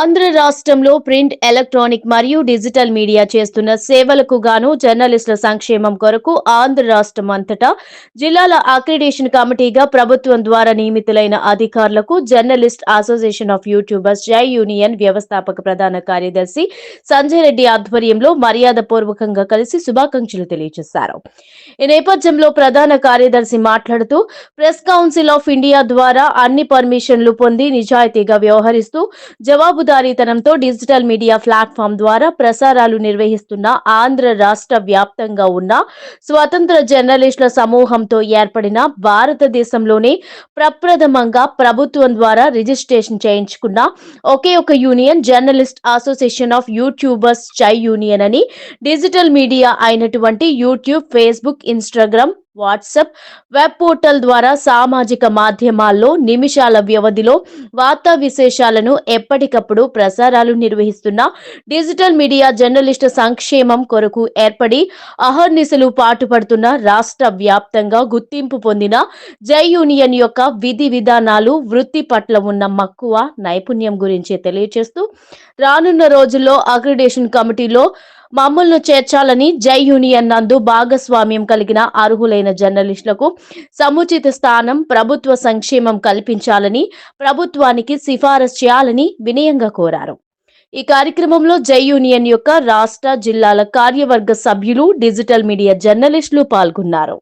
ఆంధ్ర రాష్ట్రంలో print, electronic మరియు digital media చేస్తున్న సేవలకు గాను జర్నలిస్టుల సంక్షేమం కొరకు ఆంధ్ర రాష్ట్రం అంతటా జిల్లాల అక్రిడేషన్ కమిటీగా ప్రభుత్వం ద్వారా నియమితులైన అధికారులకు జర్నలిస్ట్ అసోసియేషన్ ఆఫ్ యూట్యూబర్స్ జై యూనియన్ వ్యవస్థాపక ప్రధాన కార్యదర్శి సంజయ్ రెడ్డి ఆధ్వర్యంలో మర్యాదపూర్వకంగా కలిసి శుభాకాంక్షలు తెలియజేశారు. ఈ నేపథ్యంలో ప్రధాన కార్యదర్శి మాట్లాడుతూ ప్రెస్ కౌన్సిల్ ఆఫ్ ఇండియా ద్వారా అన్ని పర్మిషన్లు పొంది నిజాయితీగా వ్యవహరిస్తూ జవాబుదారీతనంతో డిజిటల్ మీడియా ప్లాట్ఫామ్ ద్వారా ప్రసారాలు నిర్వహిస్తున్న ఆంధ్ర రాష్ట్ర వ్యాప్తంగా ఉన్న స్వతంత్ర జర్నలిస్టుల సమూహంతో ఏర్పడిన భారతదేశంలోనే ప్రప్రథమంగా ప్రభుత్వం ద్వారా రిజిస్ట్రేషన్ చేయించుకున్న ఒకే ఒక union journalist association of YouTubers జై యూనియన్ అని డిజిటల్ మీడియా అయినటువంటి YouTube, Facebook, Instagram, WhatsApp, web portal ద్వారా సామాజిక మాధ్యమాల్లో నిమిషాల వ్యవధిలో వార్తా విశేషాలను ఎప్పటికప్పుడు ప్రసారాలు నిర్వహిస్తున్న డిజిటల్ మీడియా జర్నలిస్టు సంక్షేమం కొరకు ఏర్పడి అహర్నిశలు పాటుపడుతున్న రాష్ట్ర వ్యాప్తంగా గుర్తింపు పొందిన జై యూనియన్ యొక్క విధి విధానాలు, వృత్తి పట్ల ఉన్న మక్కువ, నైపుణ్యం గురించి తెలియజేస్తూ రానున్న రోజుల్లో అక్రిడేషన్ కమిటీలో మమ్మల్ని చేర్చాలని జై యూనియన్ నందు భాగస్వామ్యం కలిగిన అర్హులైన జర్నలిస్టులకు సముచిత స్థానం, ప్రభుత్వ సంక్షేమం కల్పించాలని ప్రభుత్వానికి సిఫారసు చేయాలని వినయంగా కోరారు. ఈ కార్యక్రమంలో జై యూనియన్ యొక్క రాష్ట్ర, జిల్లాల కార్యవర్గ సభ్యులు, డిజిటల్ మీడియా జర్నలిస్టులు పాల్గొన్నారు.